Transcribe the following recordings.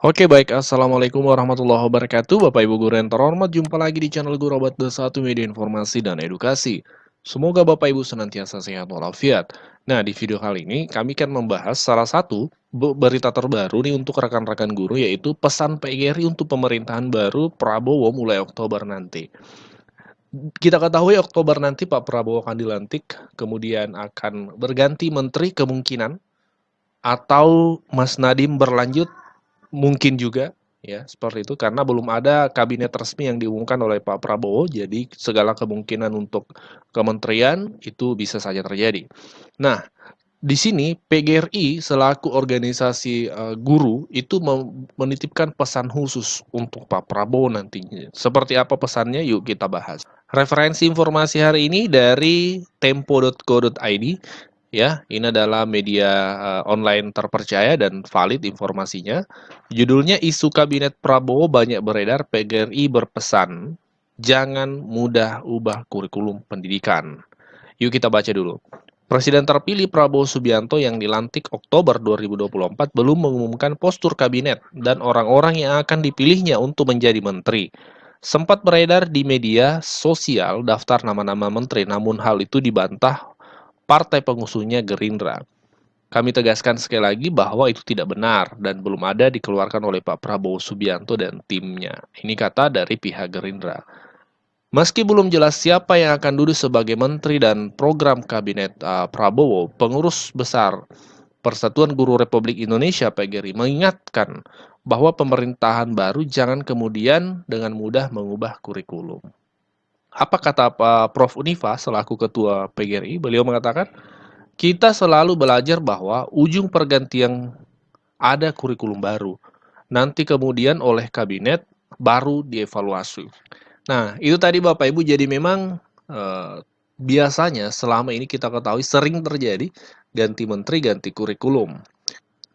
Oke baik, Assalamualaikum warahmatullahi wabarakatuh Bapak Ibu Guru yang terhormat, jumpa lagi di channel Guru Obat Bersatu Media Informasi dan Edukasi. Semoga Bapak Ibu senantiasa sehat walafiat. Nah, di video kali ini kami akan membahas salah satu berita terbaru nih untuk rekan-rekan guru, yaitu pesan PGRI untuk pemerintahan baru Prabowo mulai Oktober nanti. Kita ketahui Oktober nanti Pak Prabowo akan dilantik, kemudian akan berganti menteri kemungkinan, atau Mas Nadiem berlanjut. Mungkin juga, ya, seperti itu, karena belum ada kabinet resmi yang diumumkan oleh Pak Prabowo, jadi segala kemungkinan untuk kementerian itu bisa saja terjadi. Nah, di sini PGRI selaku organisasi guru itu menitipkan pesan khusus untuk Pak Prabowo nantinya. Seperti apa pesannya? Yuk kita bahas. Referensi informasi hari ini dari tempo.co.id. Ya, ini adalah media online terpercaya dan valid informasinya. Judulnya, isu kabinet Prabowo banyak beredar, PGRI berpesan, jangan mudah ubah kurikulum pendidikan. Yuk kita baca dulu. Presiden terpilih Prabowo Subianto yang dilantik Oktober 2024 belum mengumumkan postur kabinet dan orang-orang yang akan dipilihnya untuk menjadi menteri. Sempat beredar di media sosial daftar nama-nama menteri, namun hal itu dibantah partai pengusungnya Gerindra. Kami tegaskan sekali lagi bahwa itu tidak benar dan belum ada dikeluarkan oleh Pak Prabowo Subianto dan timnya. Ini kata dari pihak Gerindra. Meski belum jelas siapa yang akan duduk sebagai menteri dan program kabinet Prabowo, pengurus besar Persatuan Guru Republik Indonesia PGRI mengingatkan bahwa pemerintahan baru jangan kemudian dengan mudah mengubah kurikulum. Apa kata Pak Prof. Unifa selaku Ketua PGRI? Beliau mengatakan, kita selalu belajar bahwa ujung pergantian ada kurikulum baru. Nanti kemudian oleh kabinet baru dievaluasi. Nah, itu tadi Bapak Ibu, jadi memang biasanya selama ini kita ketahui sering terjadi ganti menteri, ganti kurikulum.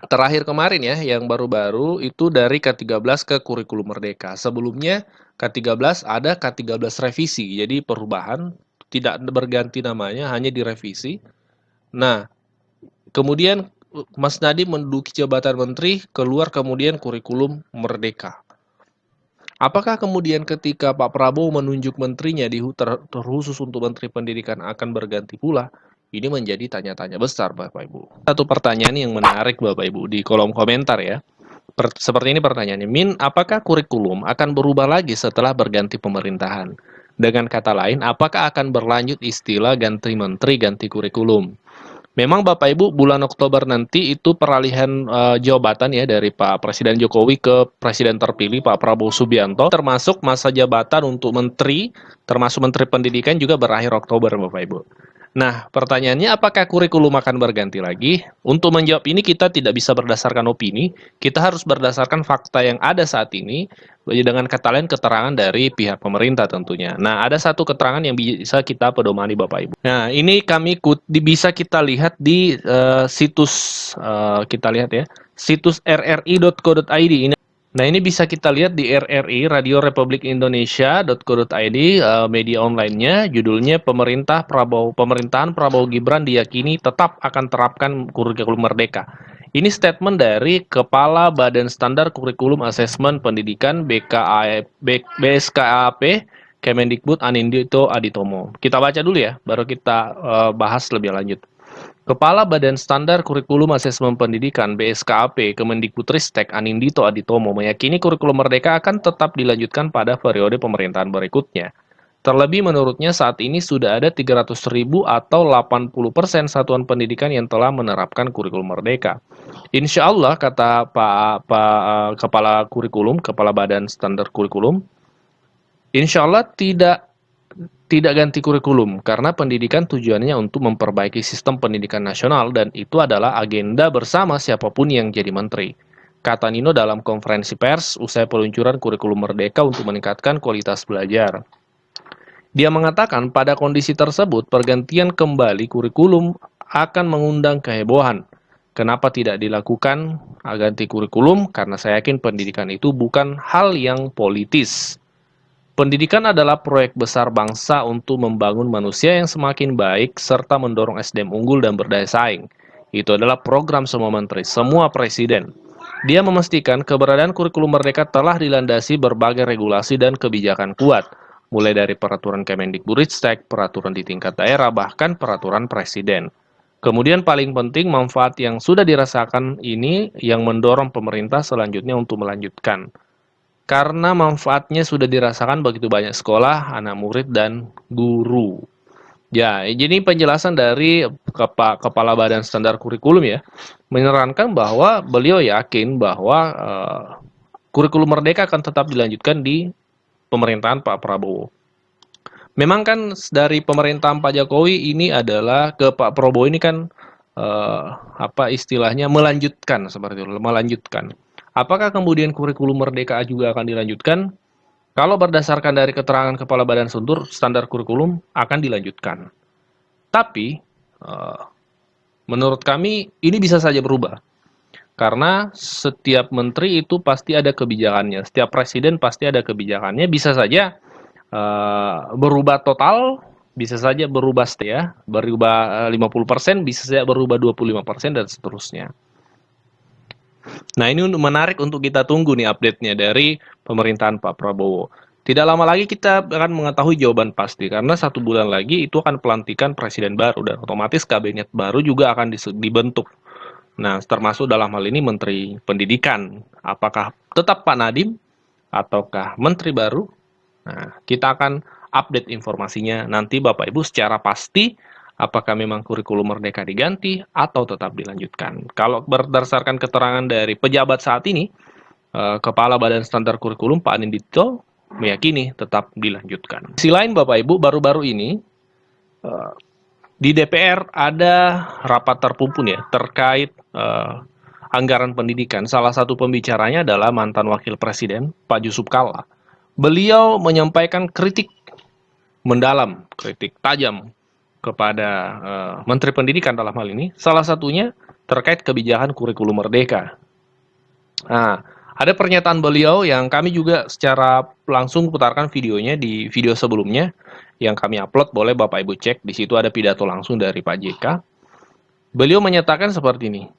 Terakhir kemarin ya, yang baru-baru itu dari K13 ke kurikulum merdeka. Sebelumnya K13 ada K13 revisi, jadi perubahan, tidak berganti namanya, hanya direvisi. Nah, kemudian Mas Nadiem menduduki jabatan menteri, keluar kemudian kurikulum merdeka. Apakah kemudian ketika Pak Prabowo menunjuk menterinya terkhusus untuk Menteri Pendidikan akan berganti pula? Ini menjadi tanya-tanya besar Bapak Ibu. Satu pertanyaan yang menarik Bapak Ibu di kolom komentar ya. Seperti ini pertanyaannya, apakah kurikulum akan berubah lagi setelah berganti pemerintahan? Dengan kata lain, apakah akan berlanjut istilah ganti menteri, ganti kurikulum? Memang Bapak Ibu, bulan Oktober nanti itu peralihan jabatan ya dari Pak Presiden Jokowi ke Presiden terpilih Pak Prabowo Subianto, termasuk masa jabatan untuk menteri, termasuk Menteri Pendidikan juga berakhir Oktober Bapak Ibu. Nah, pertanyaannya apakah kurikulum akan berganti lagi? Untuk menjawab ini kita tidak bisa berdasarkan opini, kita harus berdasarkan fakta yang ada saat ini, dengan kata lain keterangan dari pihak pemerintah tentunya. Nah, ada satu keterangan yang bisa kita pedomani Bapak Ibu. Nah, ini bisa kita lihat di situs, kita lihat ya, situs rri.co.id ini. Nah, ini bisa kita lihat di RRI, Radio Republik Indonesia.co.id, media online-nya, judulnya Pemerintahan Prabowo Gibran diyakini tetap akan terapkan kurikulum merdeka. Ini statement dari Kepala Badan Standar Kurikulum Asesmen Pendidikan BSKAP, Kemendikbud Anindito Aditomo. Kita baca dulu ya, baru kita bahas lebih lanjut. Kepala Badan Standar Kurikulum Asesmen Pendidikan BSKAP Kemendikbudristek Anindito Aditomo meyakini kurikulum merdeka akan tetap dilanjutkan pada periode pemerintahan berikutnya. Terlebih menurutnya saat ini sudah ada 300.000 atau 80% satuan pendidikan yang telah menerapkan kurikulum merdeka. Insya Allah, kata Kepala Badan Standar Kurikulum, insya Allah tidak ganti kurikulum, karena pendidikan tujuannya untuk memperbaiki sistem pendidikan nasional dan itu adalah agenda bersama siapapun yang jadi menteri. Kata Nino dalam konferensi pers usai peluncuran kurikulum merdeka untuk meningkatkan kualitas belajar. Dia mengatakan pada kondisi tersebut pergantian kembali kurikulum akan mengundang kehebohan. Kenapa tidak dilakukan ganti kurikulum? Karena saya yakin pendidikan itu bukan hal yang politis. Pendidikan adalah proyek besar bangsa untuk membangun manusia yang semakin baik serta mendorong SDM unggul dan berdaya saing. Itu adalah program semua menteri, semua presiden. Dia memastikan keberadaan kurikulum Merdeka telah dilandasi berbagai regulasi dan kebijakan kuat, mulai dari peraturan Kemendikbudristek, peraturan di tingkat daerah, bahkan peraturan presiden. Kemudian paling penting manfaat yang sudah dirasakan ini yang mendorong pemerintah selanjutnya untuk melanjutkan. Karena manfaatnya sudah dirasakan begitu banyak sekolah, anak murid, dan guru. Ya, jadi penjelasan dari Kepala Badan Standar Kurikulum ya, menerangkan bahwa beliau yakin bahwa kurikulum Merdeka akan tetap dilanjutkan di pemerintahan Pak Prabowo. Memang kan dari pemerintahan Pak Jokowi ini adalah ke Pak Prabowo ini kan apa istilahnya melanjutkan seperti itu, melanjutkan. Apakah kemudian kurikulum Merdeka juga akan dilanjutkan? Kalau berdasarkan dari keterangan Kepala Badan Standar Kurikulum akan dilanjutkan. Tapi menurut kami ini bisa saja berubah. Karena setiap menteri itu pasti ada kebijakannya, setiap presiden pasti ada kebijakannya, bisa saja berubah total, bisa saja berubah ya, berubah 50%, bisa saja berubah 25% dan seterusnya. Nah, ini menarik untuk kita tunggu nih update-nya dari pemerintahan Pak Prabowo. Tidak lama lagi kita akan mengetahui jawaban pasti, karena 1 bulan lagi itu akan pelantikan presiden baru, dan otomatis kabinet baru juga akan dibentuk. Nah, termasuk dalam hal ini Menteri Pendidikan. Apakah tetap Pak Nadiem, ataukah Menteri baru? Nah, kita akan update informasinya nanti Bapak Ibu secara pasti, apakah memang kurikulum Merdeka diganti atau tetap dilanjutkan. Kalau berdasarkan keterangan dari pejabat saat ini, Kepala Badan Standar Kurikulum Pak Anindito meyakini tetap dilanjutkan. Di sisi lain Bapak Ibu, baru-baru ini di DPR ada rapat terpumpun ya terkait anggaran pendidikan. Salah satu pembicaranya adalah mantan Wakil Presiden Pak Yusuf Kalla. Beliau menyampaikan kritik mendalam, kritik tajam kepada Menteri Pendidikan dalam hal ini. Salah satunya terkait kebijakan kurikulum Merdeka. Nah, ada pernyataan beliau yang kami juga secara langsung putarkan videonya di video sebelumnya yang kami upload, boleh Bapak Ibu cek. Di situ ada pidato langsung dari Pak JK. Beliau menyatakan seperti ini,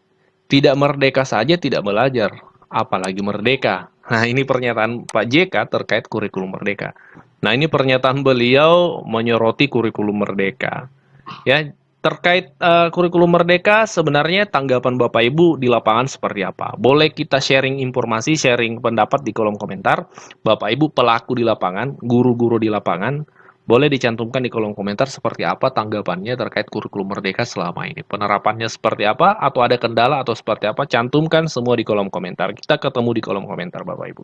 tidak merdeka saja tidak belajar, apalagi merdeka. Nah, ini pernyataan Pak JK terkait kurikulum Merdeka. Nah, ini pernyataan beliau menyoroti kurikulum Merdeka. Ya, terkait kurikulum Merdeka, sebenarnya tanggapan Bapak Ibu di lapangan seperti apa? Boleh kita sharing informasi, sharing pendapat di kolom komentar. Bapak Ibu pelaku di lapangan, guru-guru di lapangan, boleh dicantumkan di kolom komentar seperti apa tanggapannya terkait kurikulum Merdeka selama ini. Penerapannya seperti apa, atau ada kendala atau seperti apa, cantumkan semua di kolom komentar. Kita ketemu di kolom komentar Bapak Ibu.